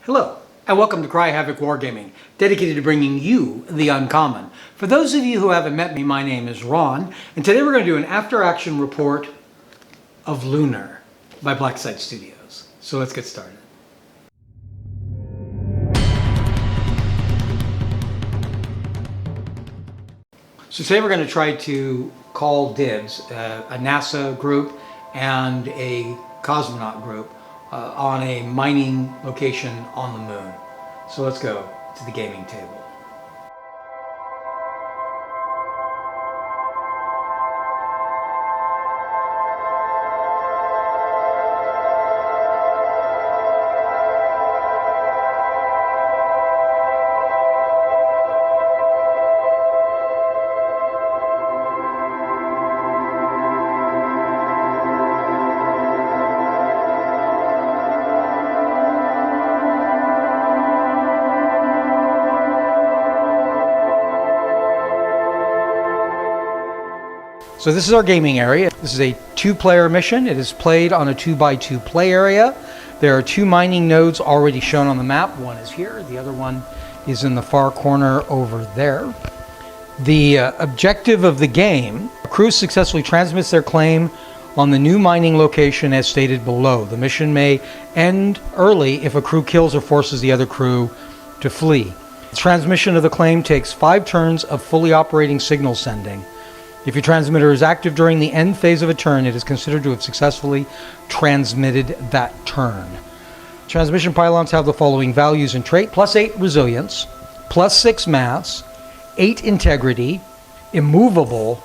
Hello, and welcome to Havoc Wargaming, dedicated to bringing you the uncommon. For those of you who haven't met me, my name is Ron, and today we're going to do an after-action report of Lunar by Blacksite Studios. So let's get started. So today we're going to try to call Dibs, a NASA group and a cosmonaut group, on a mining location on the moon. So let's go to the gaming table. So this is our gaming area. This is a 2-player mission. It is played on a 2x2 play area. There are 2 mining nodes already shown on the map. One is here, the other one is in the far corner over there. The objective of the game, a crew successfully transmits their claim on the new mining location as stated below. The mission may end early if a crew kills or forces the other crew to flee. The transmission of the claim takes 5 turns of fully operating signal sending. If your transmitter is active during the end phase of a turn, it is considered to have successfully transmitted that turn. Transmission pylons have the following values and trait: +8 resilience, +6 mass, 8 integrity, immovable,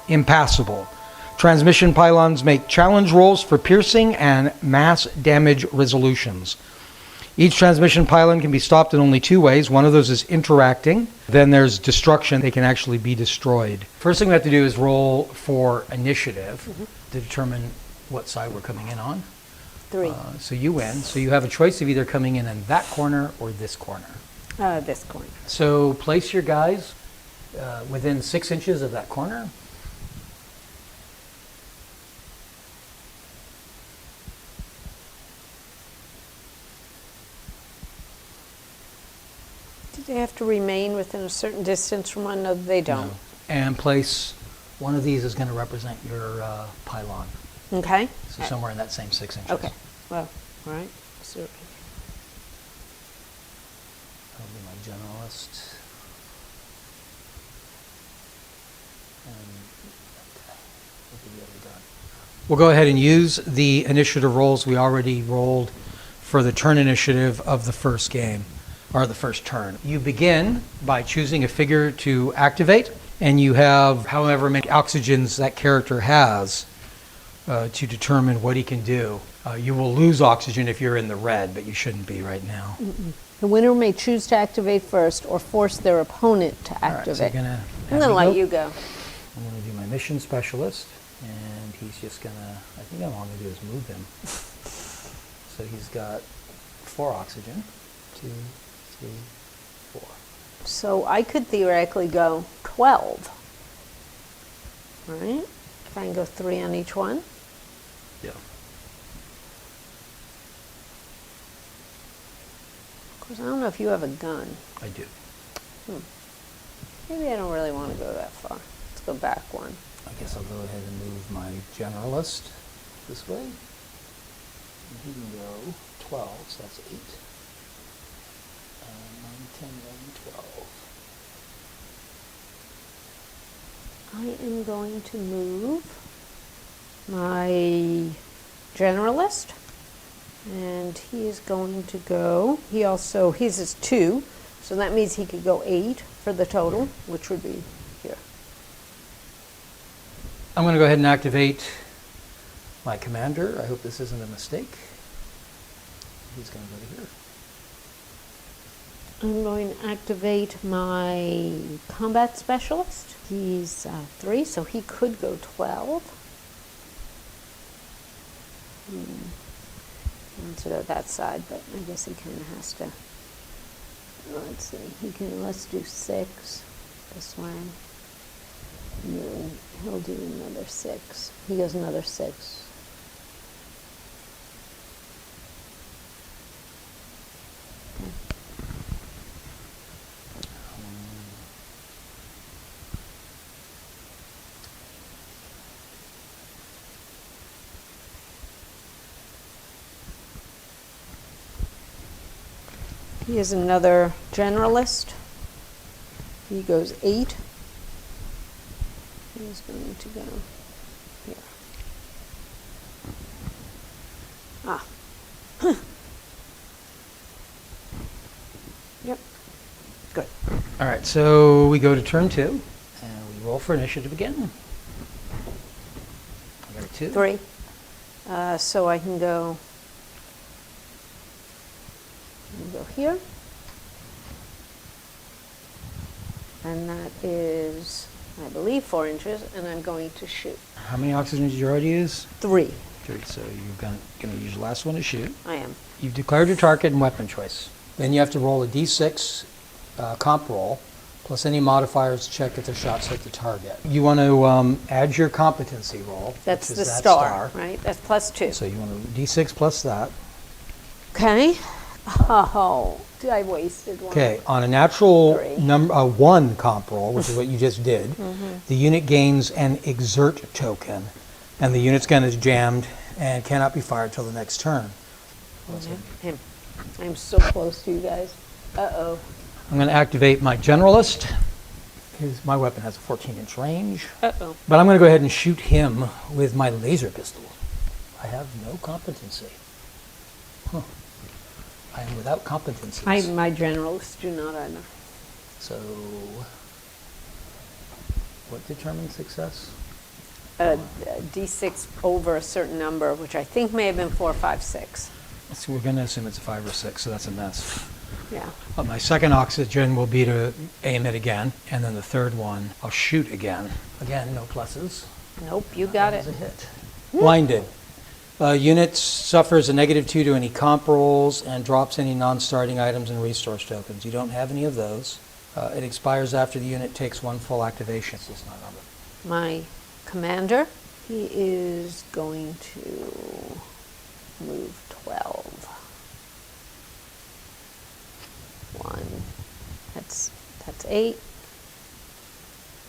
impassable. Transmission pylons make challenge rolls for piercing and mass damage resolutions. Each transmission pylon can be stopped in only 2 ways. One of those is interacting. Then there's destruction. They can actually be destroyed. First thing we have to do is roll for initiative to determine what side we're coming in on. 3. So you win. So you have a choice of either coming in that corner or this corner. This corner. So place your guys within 6 inches of that corner. Do they have to remain within a certain distance from one another? They don't. No. And place one of these is going to represent your pylon. Okay. So somewhere in that same 6 inches. Okay. Well, all right. So, that'll be my generalist. We'll go ahead and use the initiative rolls we already rolled for the turn initiative of the first game, or the first turn. You begin by choosing a figure to activate, and you have however many oxygens that character has to determine what he can do. You will lose oxygen if you're in the red, but you shouldn't be right now. the winner may choose to activate first or force their opponent to activate. All right, so I'm going to let you go. I'm going to do my mission specialist, and he's just going to, I think all I'm going to do is move him. So he's got 4 oxygen, 2, 3, 4. So I could theoretically go 12. All right? If I can go 3 on each one. Yeah. Of course, I don't know if you have a gun. I do. Maybe I don't really want to go that far. Let's go back one. I guess I'll go ahead and move my generalist this way. And he can go 12, so that's 8. 9, 10, 11, 12. I am going to move my generalist, and he is going to go, his is 2, so that means he could go 8 for the total, which would be here. I'm going to go ahead and activate my commander. I hope this isn't a mistake. He's going to go to here. I'm going to activate my combat specialist. He's 3, so he could go 12. He wants to go that side, but I guess he kind of has to. Let's see. Let's do 6 this way. And then he'll do another 6. He goes another 6. Here's another generalist. He goes 8. He's going to go here. Ah. Yep. Good. All right, so we go to turn 2, and we roll for initiative again. I got a 2. 3. So I can go here. And that is, I believe, 4 inches, and I'm going to shoot. How many oxygen did you already use? 3. 3, so you're going to use your last one to shoot. I am. You've declared your target and weapon choice. Then you have to roll a d6 comp roll, plus any modifiers to check if the shots hit the target. You want to add your competency roll. That's which the is that star, right? That's +2. So you want to d6 plus that. Okay. Oh, I wasted one. Okay, on a natural 3. number 1 comp roll, which is what you just did, the unit gains an exert token, and the unit's gun is jammed and cannot be fired till the next turn. Him. I'm so close to you guys. Uh-oh. I'm going to activate my generalist. My weapon has a 14-inch range. Uh-oh. But I'm going to go ahead and shoot him with my laser pistol. I have no competency. Huh. I am without competencies. My generals do not either. So, what determines success? A D6 over a certain number, which I think may have been 4, 5, 6. So we're going to assume it's a 5 or 6, so that's a miss. Yeah. My second oxygen will be to aim it again, and then the third one, I'll shoot again. Again, no pluses. Nope, you got That it. was a hit. Blinded. Unit suffers a -2 to any comp rolls and drops any non-starting items and resource tokens. You don't have any of those. It expires after the unit takes 1 full activation. It's just not numbered. My commander, he is going to move 12. 1. That's 8.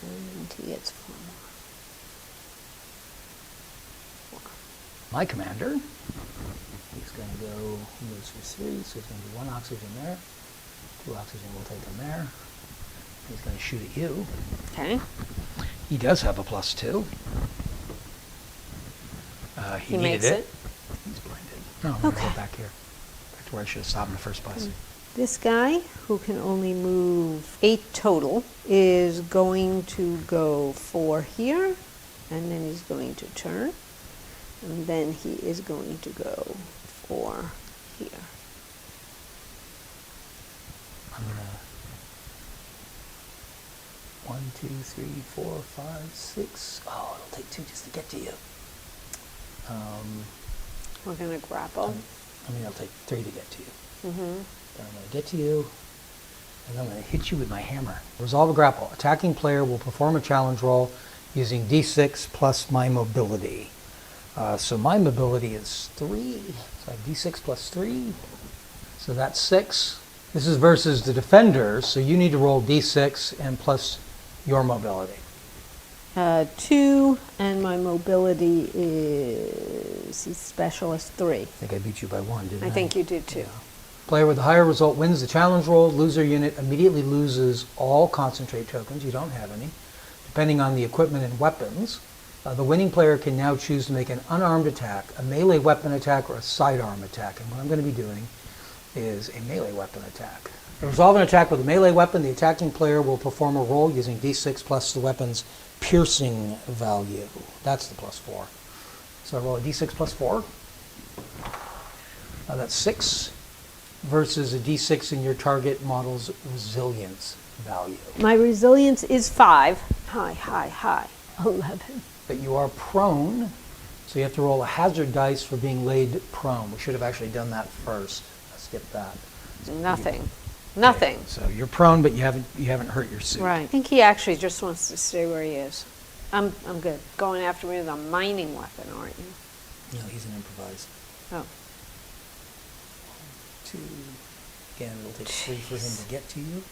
And he gets 4 more. My commander, he's going to go, he moves for 3, so he's going to do 1 oxygen there. 2 oxygen will take him there. He's going to shoot at you. Okay. He does have a +2. He needed makes it. He's blinded. No, I'm going to Okay. go back here. Back to where I should have stopped in the first place. This guy, who can only move 8 total, is going to go 4 here, and then he's going to turn, and then he is going to go 4 here. I'm going to 1, 2, 3, 4, 5, 6. Oh, it'll take 2 just to get to you. We're going to grapple. It'll take 3 to get to you. Mm-hmm. Then I'm going to get to you, and I'm going to hit you with my hammer. Resolve a grapple. Attacking player will perform a challenge roll using d6 plus my mobility. So my mobility is 3. So I have d6 plus 3. So that's 6. This is versus the defenders, so you need to roll d6 and plus your mobility. 2, and my mobility is, he's specialist 3. I think I beat you by 1, didn't I? I think you did too. Yeah. Player with the higher result wins the challenge roll. Loser unit immediately loses all concentrate tokens. You don't have any. Depending on the equipment and weapons, the winning player can now choose to make an unarmed attack, a melee weapon attack, or a sidearm attack. And what I'm going to be doing is a melee weapon attack. To resolve an attack with a melee weapon, the attacking player will perform a roll using d6 plus the weapon's piercing value. That's the +4. So I roll a d6 plus 4. That's 6 versus a d6 in your target model's resilience value. My resilience is 5. High. 11. But you are prone, so you have to roll a hazard dice for being laid prone. We should have actually done that first. Let's skip that. Nothing. Okay, so you're prone, but you haven't hurt your suit. Right. I think he actually just wants to stay where he is. I'm good. Going after me with a mining weapon, aren't you? No, he's an improvised. Oh. 2. Again, it'll take 3 for him to get to you.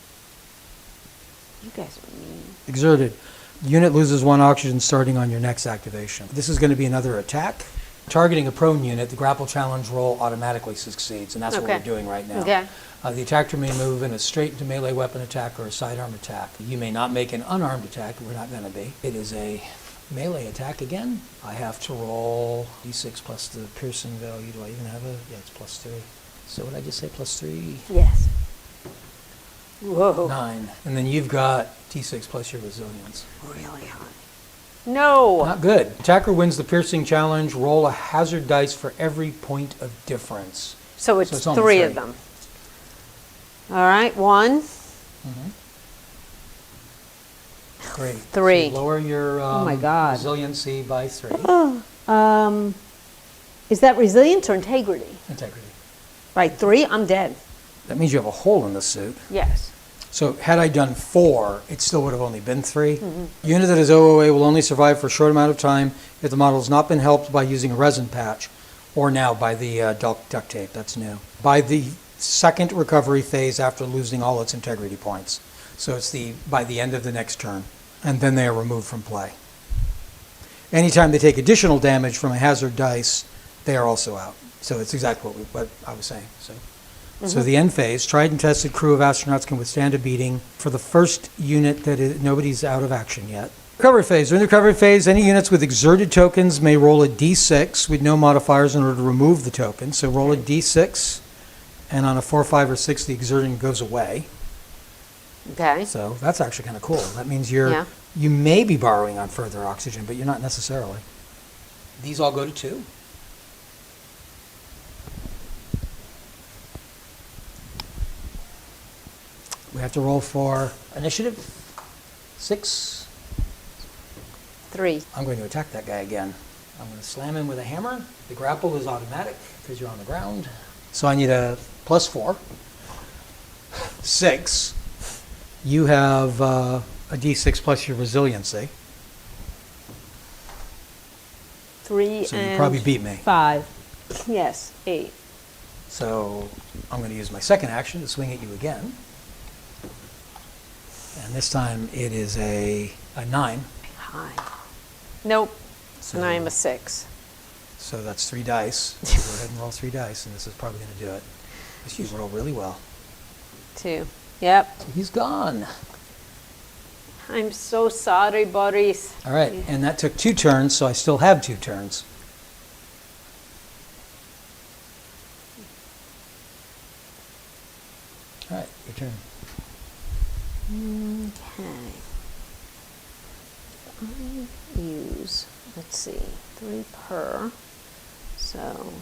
You guys are mean. Exerted. Unit loses 1 oxygen starting on your next activation. This is going to be another attack. Targeting a prone unit, the grapple challenge roll automatically succeeds, and that's what Okay. we're doing right now. Okay. The attacker may move in a straight into melee weapon attack or a sidearm attack. You may not make an unarmed attack, we're not going to be. It is a melee attack again. I have to roll d6 plus the piercing value. Do I even have a, yeah, it's plus 3. So what did I just say, plus 3? Yes. Whoa. 9. And then you've got d6 plus your resilience. Really high. No. Not good. Attacker wins the piercing challenge. Roll a hazard dice for every point of difference. So it's, So it's only 3 3. of them. All right, 1. Great. 3. So lower your Oh my God. resiliency by 3. Is that resilience or integrity? Integrity. Right, 3, I'm dead. That means you have a hole in the suit. Yes. So had I done 4, it still would have only been 3. Unit that is OOA will only survive for a short amount of time if the model has not been helped by using a resin patch, or now by the duct tape. That's new. By the second recovery phase after losing all its integrity points. So it's by the end of the next turn, and then they are removed from play. Anytime they take additional damage from a hazard dice, they are also out. So it's exactly what I was saying. So the end phase, tried and tested crew of astronauts can withstand a beating for the first unit that nobody's out of action yet. Recovery phase. During the recovery phase, any units with exerted tokens may roll a d6 with no modifiers in order to remove the token. So roll a d6, and on a 4, 5, or 6, the exerting goes away. Okay. So that's actually kind of cool. That means Yeah. you may be borrowing on further oxygen, but you're not necessarily. These all go to 2. We have to roll for initiative. 6. 3. I'm going to attack that guy again. I'm going to slam him with a hammer. The grapple is automatic because you're on the ground. So I need a plus 4. 6. You have a d6 plus your resiliency. 3 So you and probably beat me. 5. Yes, 8. So I'm going to use my second action to swing at you again. And this time it is a 9. High. Nope. So, And I am a 6. So that's 3 dice. Go ahead and roll 3 dice, and this is probably going to do it. Because you roll really well. 2. Yep. So he's gone. I'm so sorry, buddies. All right, and that took 2 turns, so I still have 2 turns. All right, your turn. Okay. I use, let's see, 3 per. So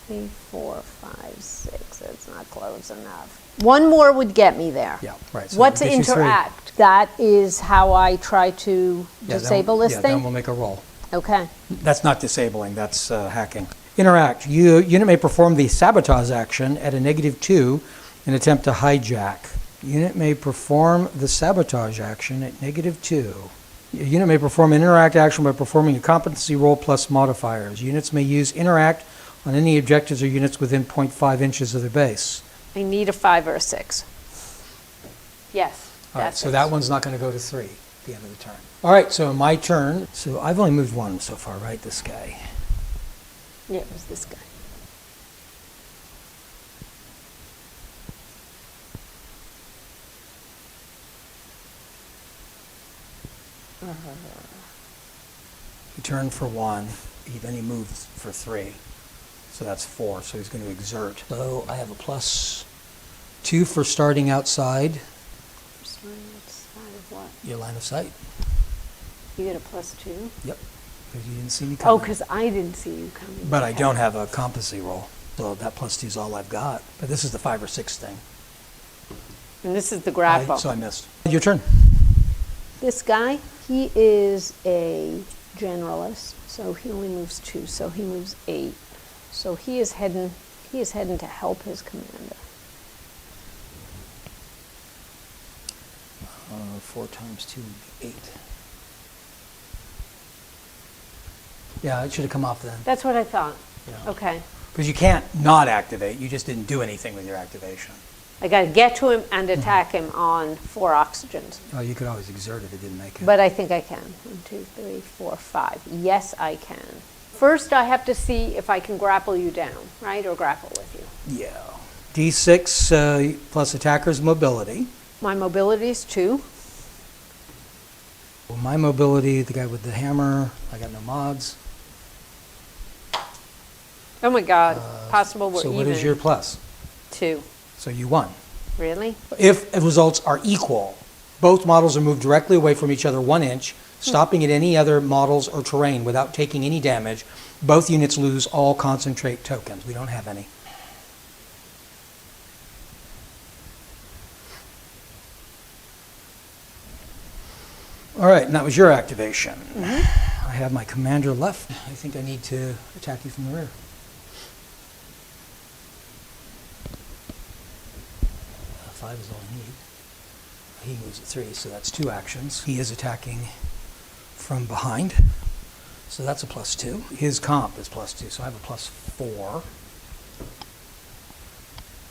3, 4, 5, 6. That's not close enough. 1 more would get me there. Yeah, right. So What's that gets you 3. interact? That is how I try to Yeah, disable this Yeah, then thing? we'll make a roll. Okay. That's not disabling, that's hacking. Interact. Unit may perform the sabotage action at a -2 and attempt to hijack. Unit may perform the sabotage action at -2. A unit may perform an interact action by performing a competency roll plus modifiers. Units may use interact on any objectives or units within 0.5 inches of their base. I need a 5 or a 6. Yes. All right, that's so it. that one's not going to go to 3 at the end of the turn. All right, so my turn. So I've only moved 1 so far, right? This guy. Yeah, it was this guy. He turned for 1, then he moved for 3. So that's 4, so he's going to exert. So I have a +2 for starting outside What? your line of sight. You get a +2? Yep, because you didn't see me coming. Oh, because I didn't see you coming. But I Okay. don't have a competency roll, so that +2 is all I've got. But this is the 5 or 6 thing. And this is the grapple. So I missed. Your turn. This guy, he is a generalist, so he only moves 2, so he moves 8. So he is heading to help his commander. 4 times 2 would be 8. Yeah, it should have come off then. That's what I thought. Yeah. Okay. Because you can't not activate, you just didn't do anything with your activation. I got to get to him and attack him on 4 oxygens. Oh, you could always exert it, it didn't make it. But I think I can. 1, 2, 3, 4, 5. Yes, I can. First, I have to see if I can grapple you down, right, or grapple with you. Yeah. D6 plus attacker's mobility. My mobility is 2. Well, my mobility, the guy with the hammer, I got no mods. Oh my God, possible we're So even. what is your plus? 2. So you won. Really? If results are equal, both models are moved directly away from each other 1 inch, stopping at any other models or terrain without taking any damage. Both units lose all concentrate tokens. We don't have any. All right, and that was your activation. I have my commander left. I think I need to attack you from the rear. Five is all I need. He moves at 3, so that's 2 actions. He is attacking from behind, so that's a +2. His comp is +2, so I have a +4.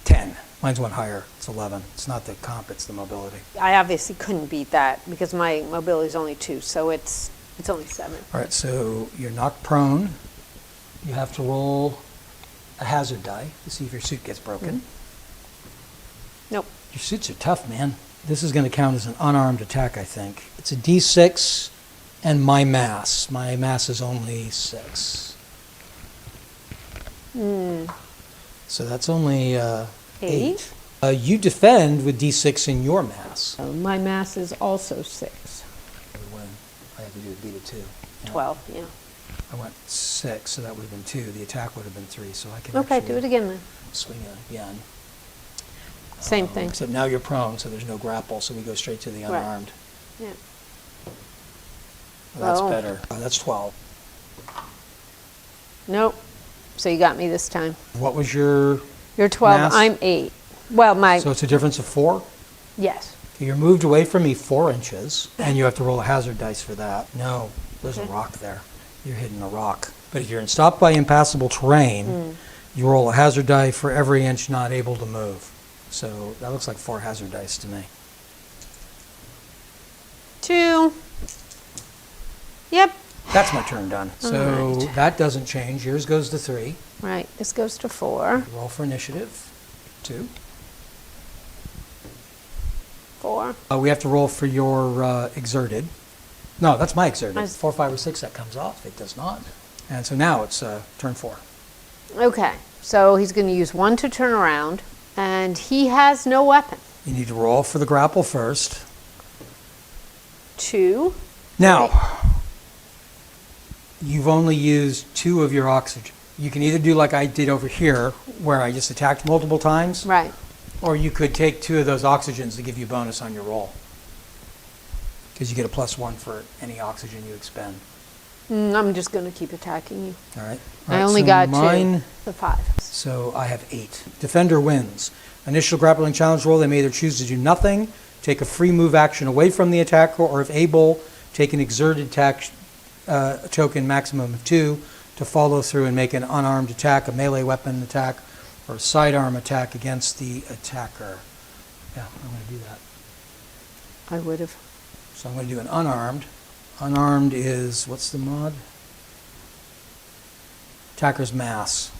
10. Mine's one higher. It's 11. It's not the comp, it's the mobility. I obviously couldn't beat that because my mobility is only 2, so it's only 7. All right, so you're knocked prone. You have to roll a hazard die to see if your suit gets broken. Nope. Your suits are tough, man. This is going to count as an unarmed attack, I think. It's a D6 and my mass. My mass is only 6. So that's only 8. You defend with D6 in your mass. My mass is also 6. We win. I have to do a beat of 2. Yeah. 12, yeah. I went 6, so that would have been 2. The attack would have been 3, so I can Okay, actually do it again then. swing it again. Same thing. Except now you're prone, so there's no grapple, so we go straight to the Right. unarmed. Yeah. Well, that's Oh. better. That's 12. Nope. So you got me this time. What was your... You're 12, Mass? I'm 8. Well, So it's a difference of 4? yes. Okay, you're moved away from me 4 inches, and you have to roll a hazard dice for that. No, there's a Okay. rock there. You're hitting a rock. But if you're stopped by impassable terrain, you roll a hazard die for every inch not able to move. So that looks like 4 hazard dice to me. 2. Yep. That's my turn done. So Alright. that doesn't change. Yours goes to 3. Right, this goes to 4. Roll for initiative. 2. 4. We have to roll for your exerted. No, that's my exerted. Mine's- 4, 5, or 6, that comes off. It does not. And so now it's turn 4. Okay, so he's going to use 1 to turn around, and he has no weapon. You need to roll for the grapple first. 2. Now, you've only used 2 of your oxygen. You can either do like I did over here, where I just attacked multiple times, Right. or you could take 2 of those oxygens to give you bonus on your roll. Because you get a +1 for any oxygen you expend. I'm just going to keep attacking you. All right? I All right, only so got mine, 2. The 5. So I have 8. Defender wins. Initial grappling challenge roll, they may either choose to do nothing, take a free move action away from the attacker, or if able, take an exerted attack token maximum of 2 to follow through and make an unarmed attack, a melee weapon attack, or a sidearm attack against the attacker. Yeah, I'm going to do that. I would have. So I'm going to do an unarmed. Unarmed is, what's the mod? Attacker's mass.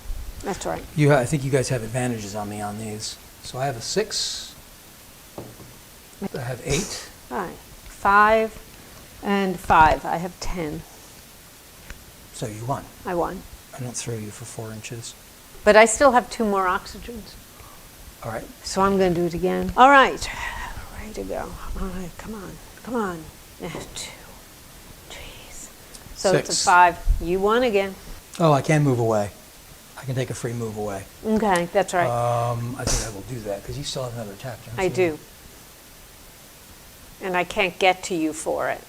That's right. I think you guys have advantages on me on these. So I have a 6. I have 8. All right. 5 and 5. I have 10. So you won. I won. I don't throw you for 4 inches. But I still have 2 more oxygens. All right. So I'm going to do it again. All right. Ready to go. All right. Come on. Come on. 2. Jeez. So it's a 6. 5. You won again. Oh, I can move away. I can take a free move away. Okay. That's right. I think I will do that because you still have another attack, don't you? I do. And I can't get to you for it.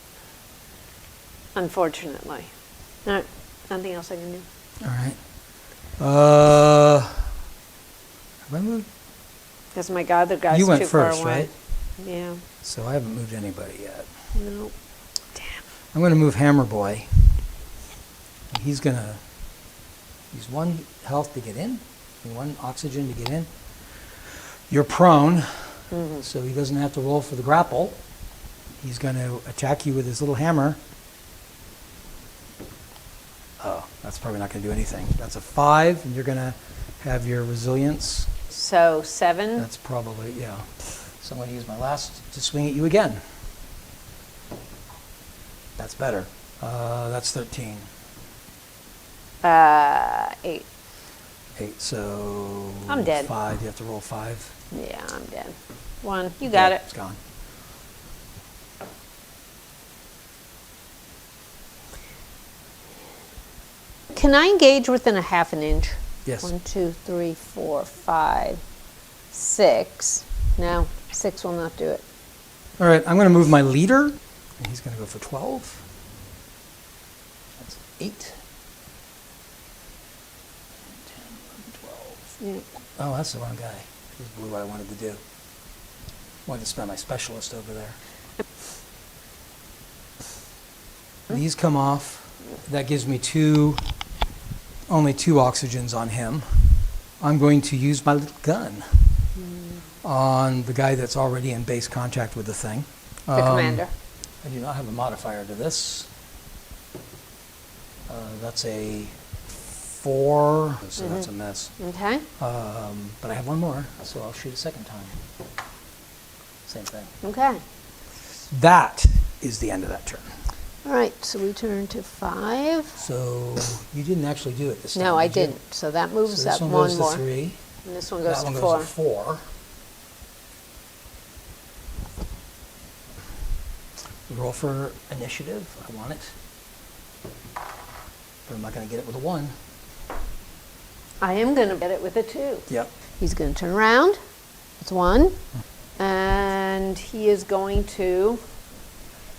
Unfortunately. All right. Nothing else I can do. All right. Have I moved? Because my God, the guy's You went too far first, away. right? Yeah. So I haven't moved anybody yet. No. Damn. I'm going to move Hammer Boy. He's going to use 1 health to get in, and 1 oxygen to get in. You're prone, so he doesn't have to roll for the grapple. He's going to attack you with his little hammer. Oh, that's probably not going to do anything. That's a 5, and you're going to have your resilience. So 7. That's probably, yeah. So I'm going to use my last to swing at you again. That's better. That's 13. 8. 8, so... I'm dead. 5, you have to roll 5. Yeah, I'm dead. 1. You got Yeah, it. It's gone. Can I engage within a half an inch? Yes. 1, 2, 3, 4, 5, 6. No, 6 will not do it. All right, I'm going to move my leader, and he's going to go for 12. That's 8. 10, 11, 12. Yeah. Oh, that's the wrong guy. This blew what I wanted to do. Wanted to spend my specialist over there. These come off. That gives me only 2 oxygens on him. I'm going to use my little gun on the guy that's already in base contact with the thing. The commander. I do not have a modifier to this. That's a 4, so that's a miss. Okay. But I have one more, so I'll shoot a second time. Same thing. Okay. That is the end of that turn. All right, so we turn to 5. So you didn't actually do it this time. No, I did you? didn't. So that moves So this up one one goes more. to 3. And this one goes That to one 4. goes to 4. Roll for initiative. I want it. But I'm not going to get it with a 1. I am going to get it with a 2. Yep. He's going to turn around. That's 1. And he is going to,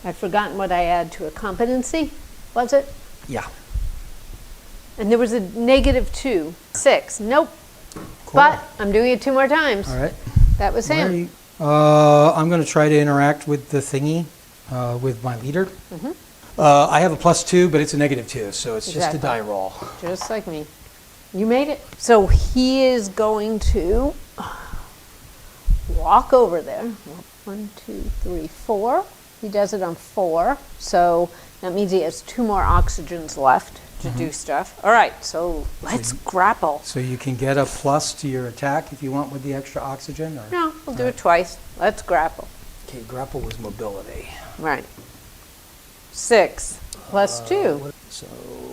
I've forgotten what I add to a competency, was it? Yeah. And there was a -2. 6. Nope. Cool. But I'm doing it 2 more times. All right. That was Where are him. you? I'm going to try to interact with the thingy with my leader. I have a +2, but it's a -2, so it's just a Exactly. die roll. Just like me. You made it. So he is going to walk over there. 1, 2, 3, 4. He does it on 4. So that means he has 2 more oxygens left to do stuff. All right, so let's grapple. So you can get a plus to your attack if you want with the extra oxygen? Or? No, we'll do it twice. Let's grapple. Okay, grapple was mobility. Right. 6 plus 2. So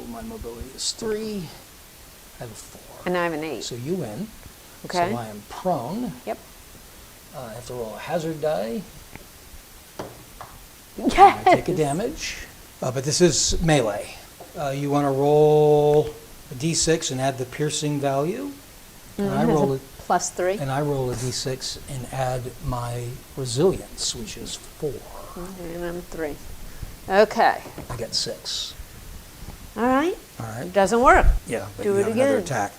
my mobility is 3. I have a 4. And I have an 8. So you win. Okay. So I am prone. Yep. I have to roll a hazard die. Yes. I take a damage. But this is melee. You want to roll a d6 and add the piercing value. And I roll it. Plus 3. And I roll a d6 and add my resilience, which is 4. And I'm 3. Okay. I get 6. All right. All right. It doesn't work. Yeah, but Do you it have another again. attack.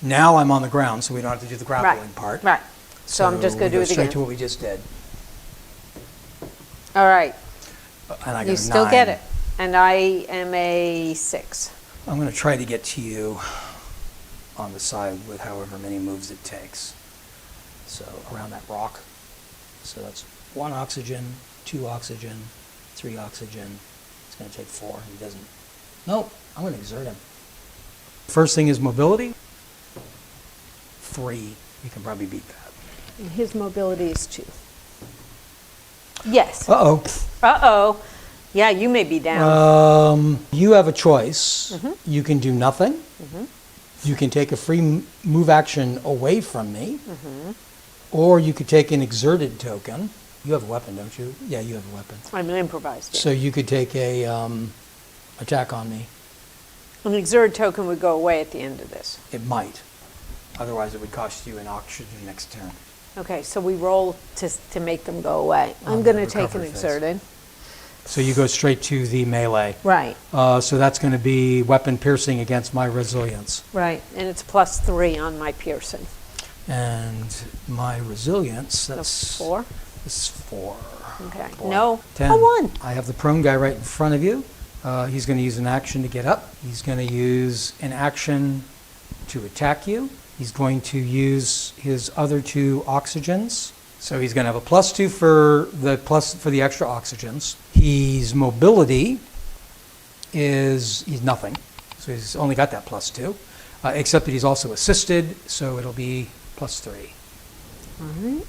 Now I'm on the ground, so we don't have to do the grappling part. Right. So I'm just going to do we it go straight again. to what we just did. All right. And I got You a still 9. get it. And I am a 6. I'm going to try to get to you on the side with however many moves it takes. So around that rock. So that's 1 oxygen, 2 oxygen, 3 oxygen. It's going to take 4. He doesn't. Nope. I'm going to exert him. First thing is mobility. 3. You can probably beat that. And his mobility is 2. Yes. Uh-oh. Uh-oh. Yeah, you may be down. You have a choice. You can do nothing. You can take a free move action away from me. Or you could take an exerted token. You have a weapon, don't you? Yeah, you have a weapon. I'm an improvised. So you could take a attack on me. An exert token would go away at the end of this. It might. Otherwise, it would cost you an oxygen next turn. Okay, so we roll to make them go away. I'm On going the to take an recovery phase. exerted. So you go straight to the melee. Right, So that's going to be weapon piercing against my resilience. right. And it's plus 3 on my piercing. And my resilience, So that's 4. This is 4. Okay. 4. No. 10. A 1. I have the prone guy right in front of you. He's going to use an action to get up. He's going to use an action to attack you. He's going to use his other 2 oxygens. So he's going to have a +2 for the extra oxygens. His mobility is he's nothing. So he's only got that +2, except that he's also assisted, so it'll be +3. All right.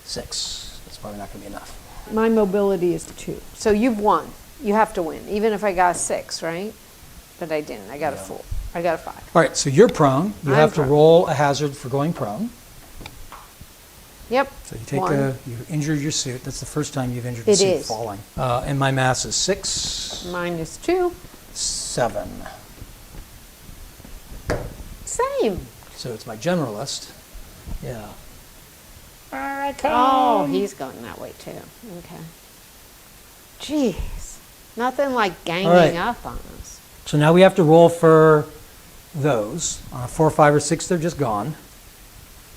6. That's probably not going to be enough. My mobility is 2. So you've won. You have to win, even if I got a 6, right? But I didn't. I got a 4. I got a 5. All right, so you're prone. You I'm have to prone. roll a hazard for going prone. Yep. So you take One. you injured your suit. That's the first time you've injured It the suit is. falling. And my mass is 6, Mine is 2. 7. Same. So it's my generalist. Yeah. Oh, he's going that way too. Okay. Jeez. Nothing like ganging All right. up on us. So now we have to roll for those. On a 4, 5, or 6, they're just gone.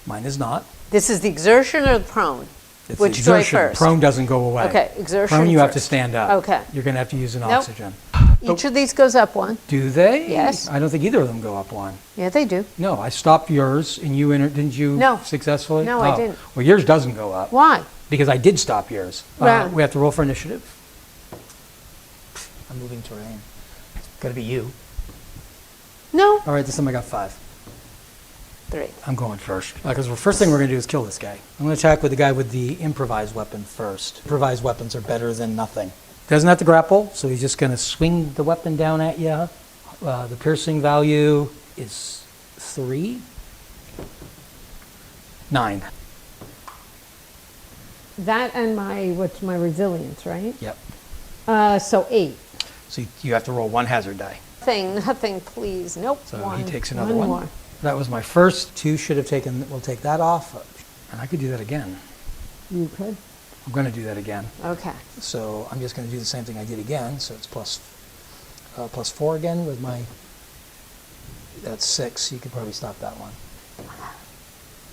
Mine is not. This is the exertion or the prone? It's Which exertion. way first? Prone doesn't go away. Okay, exertion Prone, you have to first. stand up. Okay. You're going to have to use an Nope. oxygen. Each of these goes up 1. Do they? Yes. I don't think either of them go up 1. Yeah, they do. No, I stopped yours, and you entered. Didn't you? No. Successfully. No, I Oh. didn't. Well, yours doesn't go up Why? because I did stop yours. Right. We have to roll for initiative. I'm moving terrain. It's got to be you. No. All right, this time I got 5. 3. I'm going first. Because the first thing we're going to do is kill this guy. I'm going to attack with the guy with the improvised weapon first. Improvised weapons are better than nothing. Doesn't have to grapple, so he's just going to swing the weapon down at you. The piercing value is 3. 9. That and what's my resilience, right? Yep. So 8. So you have to roll 1 hazard die. Nothing, please. Nope. So 1. he takes another one. More. That was my first. 2 should have taken. We'll take that off. And I could do that again. You could. I'm going to do that again. Okay. So I'm just going to do the same thing I did again. So it's plus 4 again with my. That's 6. You could probably stop that one.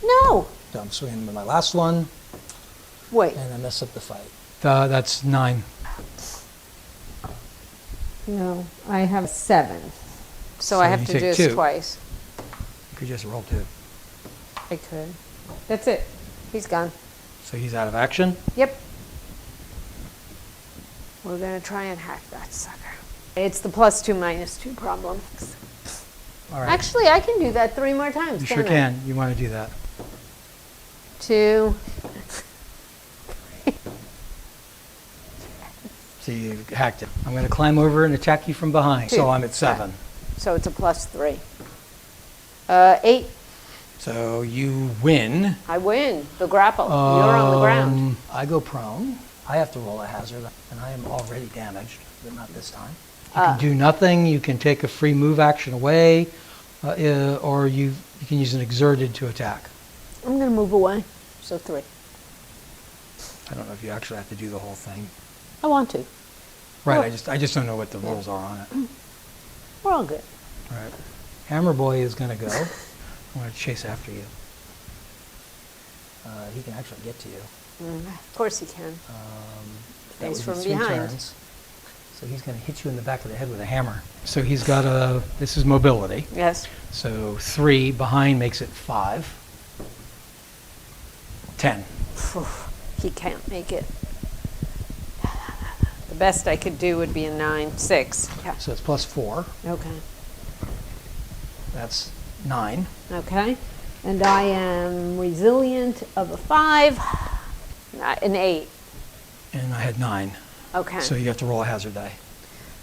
No. So I'm swinging with my last one, Wait. and I mess up the fight. That's 9. No. I have 7. So I So have you to take do this 2. twice. You could just roll 2. I could. That's it. He's gone. So he's out of action. Yep. We're going to try and hack that sucker. It's the +2 -2 problem. All right. Actually, I can do that 3 more times. You can't sure I? can. You want to do that. 2. So you hacked it. I'm going to climb over and attack you from behind. 2. So I'm at 7. So it's a +3. 8. So you win. I win. The grapple. You're on the ground. I go prone. I have to roll a hazard, and I am already damaged, but not this time. You can do nothing. You can take a free move action away, or you can use an exerted to attack. I'm going to move away. So 3. I don't know if you actually have to do the whole thing. I want to. Right. Well- I just don't know what the rules are on it. We're all good. All right. Hammer Boy is going to go. I'm going to chase after you. He can actually get to you. Of course he can. That He's would be from 3 behind. turns. So he's going to hit you in the back of the head with a hammer. So he's got this is mobility. Yes. So 3 behind makes it 5. 10. He can't make it. The best I could do would be a 9. 6. Yeah. So it's plus 4. Okay. That's 9. Okay. And I am resilient of a 5. An 8. And I had 9. Okay. So you have to roll a hazard die.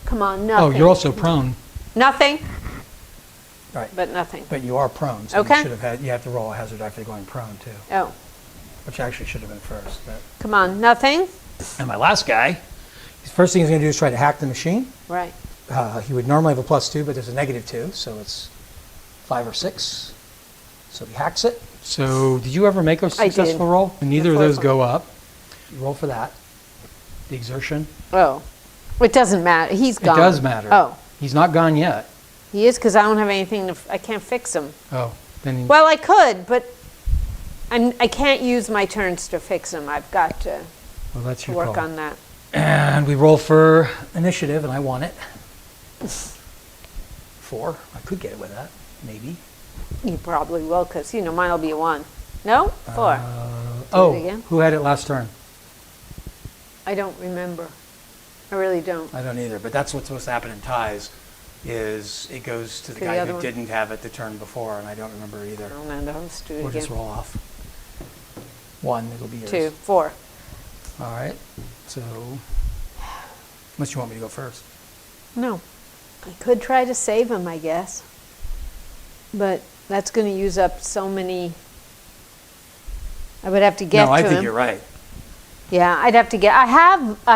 Come on, Oh, nothing. you're also prone. Nothing, Right. but nothing. But you are prone. So Okay. you have to roll a hazard die for going prone too. Oh, Which actually should have been first. But. come on, nothing. And my last guy, the first thing he's going to do is try to hack the machine. Right. He would normally have a +2, but there's a -2, so it's 5 or 6. So he hacks it. So did you ever make a successful roll? Neither of The those fourth go up. You roll for that. The exertion. Oh, it doesn't matter. He's gone. It does matter. Oh, He's not gone yet. he is because I don't have anything to. I can't fix him. Oh, then Well, I could, but I can't use my turns to fix him. I've got to well, that's your work call. on that. And we roll for initiative, and I won it. 4. I could get it with that, maybe. You probably will because mine will be a 1. No, 4. Oh, again. who had it last turn? I don't remember. I really don't. I don't either, but that's what's supposed to happen in ties. is it goes to the To the guy other who one. didn't have it the turn before, and I don't remember either. I don't know. Let's do it We'll again. just roll off. 1, it'll be yours. 2, 4. All right, so unless you want me to go first. No. I could try to save him, I guess. But that's going to use up so many. I would have to get No, I to think him. you're right. Yeah, I'd have to get. I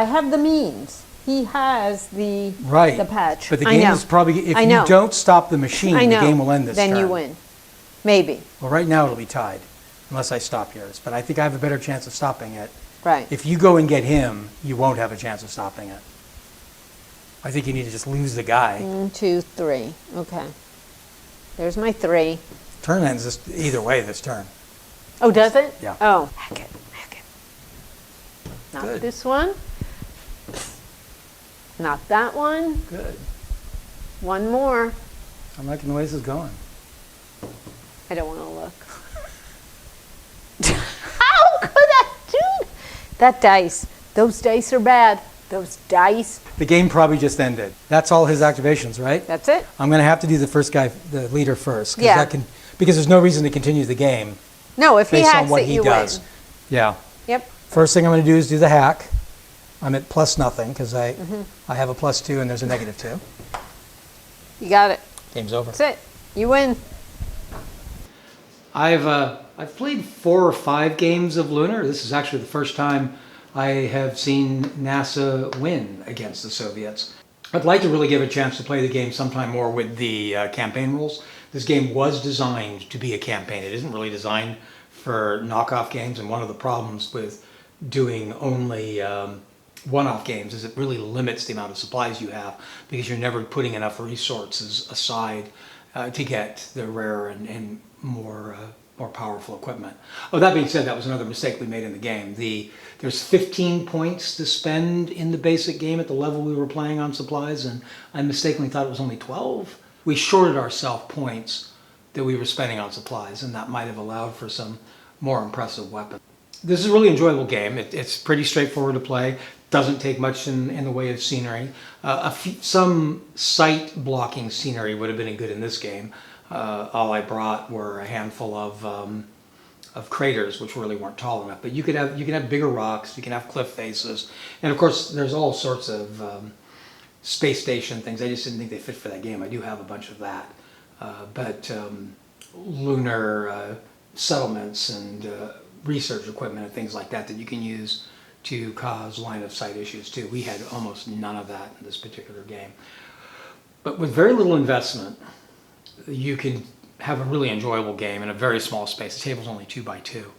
have the means. He has the Right. the patch. But the I game know. is probably, if I you know. don't stop the machine, I the know. game will end this Then turn. you win. Maybe. Well, right now it'll be tied, unless I stop yours. But I think I have a better chance of stopping it. Right. If you go and get him, you won't have a chance of stopping it. I think you need to just lose the guy. 1, 2, 3. Okay. There's my 3. Turn ends this, either way this turn. Oh, does it? Yeah. Oh, heck it. Not Good. this one. Not that one. Good. One more. I'm liking the way this is going. I don't want to look. How could I do that? Dice? Those dice are bad. Those dice. The game probably just ended. That's all his activations, right? That's it. I'm going to have to do the first guy, the leader first. Yeah. Because there's no reason to continue the game No, if he based on hacks what it, he you does. win. Yeah. Yep. First thing I'm going to do is do the hack. I'm at plus nothing because I Mm-hmm. have a +2 and there's a -2. You got it. Game's over. That's it. You win. I've played 4 or 5 games of Lunar. This is actually the first time I have seen NASA win against the Soviets. I'd like to really give a chance to play the game sometime more with the campaign rules. This game was designed to be a campaign. It isn't really designed for knockoff games, and one of the problems with doing only one-off games is it really limits the amount of supplies you have because you're never putting enough resources aside to get the rarer and more powerful equipment. Oh, that being said, that was another mistake we made in the game. There's 15 points to spend in the basic game at the level we were playing on supplies, and I mistakenly thought it was only 12. We shorted ourselves points that we were spending on supplies, and that might have allowed for some more impressive weapons. This is a really enjoyable game. It's pretty straightforward to play. Doesn't take much in the way of scenery. Some sight blocking scenery would have been good in this game. All I brought were a handful of craters, which really weren't tall enough. But you can have bigger rocks. You can have cliff faces, and of course there's all sorts of space station things. I just didn't think they fit for that game. I do have a bunch of that, but lunar settlements and research equipment and things like that that you can use to cause line of sight issues too. We had almost none of that in this particular game. But with very little investment, you can have a really enjoyable game in a very small space. The table's only 2 by 2.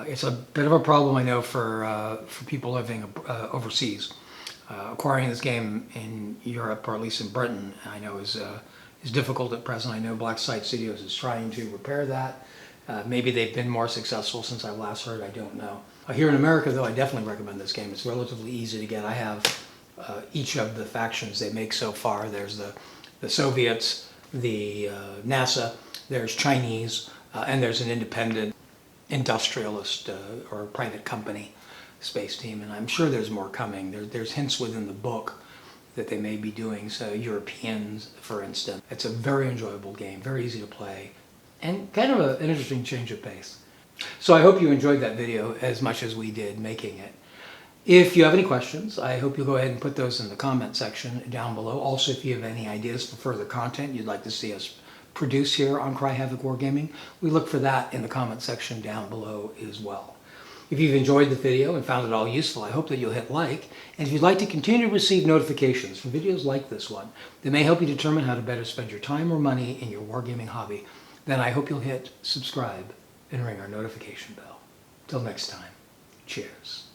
It's a bit of a problem, I know, for people living overseas. Acquiring this game in Europe, or at least in Britain, I know is difficult at present. I know Black Site Studios is trying to repair that. Maybe they've been more successful since I last heard, I don't know. Here in America, though, I definitely recommend this game. It's relatively easy to get. I have each of the factions they make so far. There's the Soviets, the NASA, there's Chinese, and there's an independent industrialist or private company space team, and I'm sure there's more coming. There's hints within the book that they may be doing, so Europeans, for instance. It's a very enjoyable game, very easy to play, and kind of an interesting change of pace. So I hope you enjoyed that video as much as we did making it. If you have any questions, I hope you'll go ahead and put those in the comment section down below. Also, if you have any ideas for further content you'd like to see us produce here on Cry Havoc Wargaming, we look for that in the comment section down below as well. If you've enjoyed the video and found it all useful, I hope that you'll hit like. And if you'd like to continue to receive notifications from videos like this one that may help you determine how to better spend your time or money in your wargaming hobby, then I hope you'll hit subscribe and ring our notification bell. Till next time, cheers.